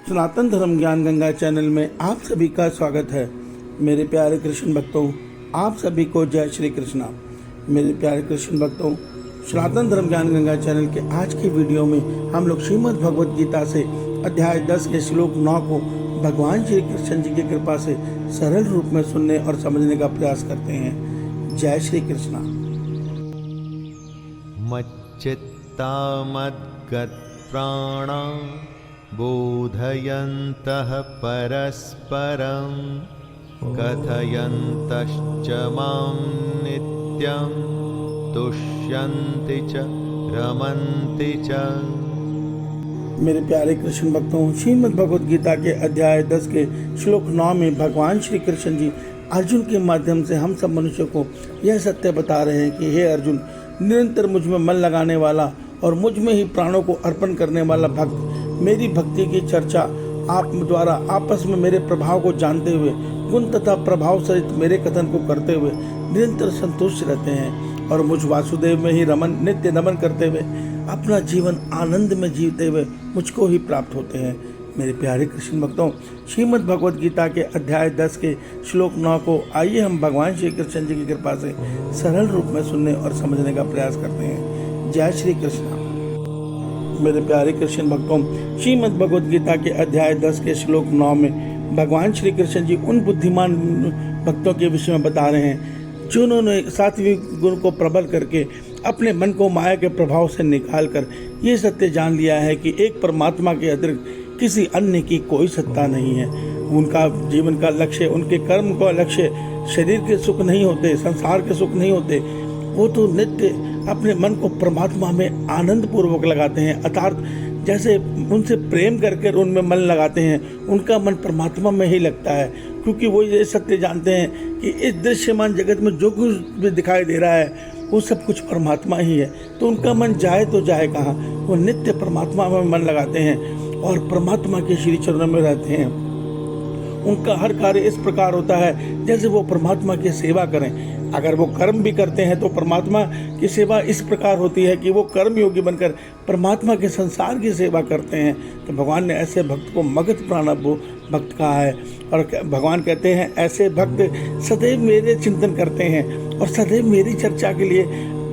सनातन धर्म ज्ञान गंगा चैनल में आप सभी का स्वागत है। मेरे प्यारे कृष्ण भक्तों, आप सभी को जय श्री कृष्णा। मेरे प्यारे कृष्ण भक्तों, सनातन धर्म ज्ञान गंगा चैनल के आज की वीडियो में हम लोग श्रीमद् भगवद गीता से अध्याय 10 के श्लोक 9 को भगवान श्री कृष्ण जी की कृपा से सरल रूप में सुनने और समझने का प्रयास करते हैं। जय श्री कृष्णा। मच्चित्ता मद्गत प्राणा बोधयन्तः परस्परं कथयन्तश्च मां नित्यं तुष्यन्ति च रमन्ति च। मेरे प्यारे कृष्ण भक्तों, श्रीमद् भगवद गीता के अध्याय 10 के श्लोक 9 में भगवान श्री कृष्ण जी अर्जुन के माध्यम से हम सब मनुष्यों को यह सत्य बता रहे हैं कि हे अर्जुन, निरंतर मुझ में मन लगाने वाला और मुझ में ही प्राणों को अर्पण करने वाला भक्त मेरी भक्ति की चर्चा आप द्वारा आपस में मेरे प्रभाव को जानते हुए गुण तथा प्रभाव सहित मेरे कथन को करते हुए निरंतर संतुष्ट रहते हैं और मुझ वासुदेव में ही नित्य नमन करते हुए अपना जीवन आनंद में जीते हुए मुझको ही प्राप्त होते हैं। मेरे प्यारे कृष्ण भक्तों, श्रीमद् भगवद गीता के अध्याय 10 के श्लोक 9 को आइए हम भगवान श्री कृष्ण जी की कृपा से सरल रूप में सुनने और समझने का प्रयास करते हैं। जय श्री कृष्ण। मेरे प्यारे कृष्ण भक्तों, श्रीमद् भगवद गीता के अध्याय 10 के श्लोक 9 में भगवान श्री कृष्ण जी उन बुद्धिमान भक्तों के विषय में बता रहे हैं जिन्होंने सात्विक गुण को प्रबल करके अपने मन को माया के प्रभाव से निकालकर ये सत्य जान लिया है कि एक परमात्मा के अतिरिक्त किसी अन्य की कोई सत्ता नहीं है। उनका जीवन का लक्ष्य, उनके कर्म का लक्ष्य शरीर के सुख नहीं होते, संसार के सुख नहीं होते। वो तो नित्य अपने मन को परमात्मा में आनंद पूर्वक लगाते हैं, अर्थात जैसे उनसे प्रेम करके उनमें मन लगाते हैं, उनका मन परमात्मा में ही लगता है, क्योंकि वो ये सत्य जानते हैं कि इस दृश्यमान जगत में जो कुछ भी दिखाई दे रहा है वो सब कुछ परमात्मा ही है। तो उनका मन जाए तो जाए कहाँ, वो नित्य परमात्मा में मन लगाते हैं और परमात्मा के श्री चरणों में रहते हैं। उनका हर कार्य इस प्रकार होता है जैसे वो परमात्मा की सेवा करें। अगर वो कर्म भी करते हैं तो परमात्मा की सेवा इस प्रकार होती है कि वो कर्म योगी बनकर परमात्मा के संसार की सेवा करते हैं। तो भगवान ने ऐसे भक्त को मगध प्राणव भक्त कहा है और भगवान कहते हैं ऐसे भक्त सदैव मेरे चिंतन करते हैं और सदैव मेरी चर्चा के लिए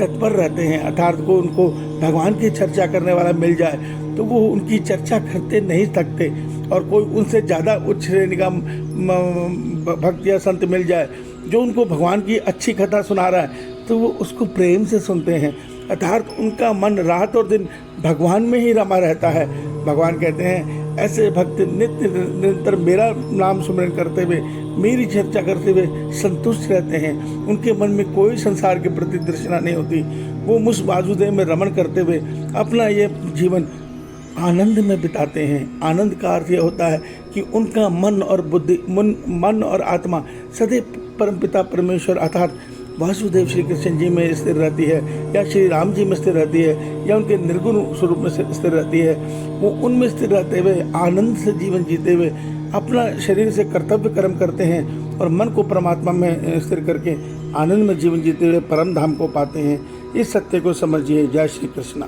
तत्पर रहते हैं। अर्थात को उनको भगवान की चर्चा करने वाला मिल जाए तो वो उनकी चर्चा करते नहीं थकते, और कोई उनसे ज़्यादा उच्च श्रेणी का भक्त या संत मिल जाए जो उनको भगवान की अच्छी कथा सुना रहा है तो वो उसको प्रेम से सुनते हैं। अर्थात उनका मन रात और दिन भगवान में ही रमा रहता है। भगवान कहते हैं ऐसे भक्त नित्य निरंतर मेरा नाम सुमरण करते हुए मेरी चर्चा करते हुए संतुष्ट रहते हैं। उनके मन में कोई संसार के प्रति तृष्णा नहीं होती। वो मुझ वासुदेव में रमण करते हुए अपना ये जीवन आनंद में बिताते हैं। आनंद का अर्थ यह होता है कि उनका मन और बुद्धि, मन और आत्मा सदैव परमपिता परमेश्वर अर्थात वासुदेव श्री कृष्ण जी में स्थिर रहती है, या श्री राम जी में स्थिर रहती है, या उनके निर्गुण स्वरूप में स्थिर रहती है। वो उनमें स्थिर रहते हुए आनंद से जीवन जीते हुए अपना शरीर से कर्तव्य कर्म करते हैं और मन को परमात्मा में स्थिर करके आनंद में जीवन जीते हुए परम धाम को पाते हैं। इस सत्य को समझिए। जय श्री कृष्ण।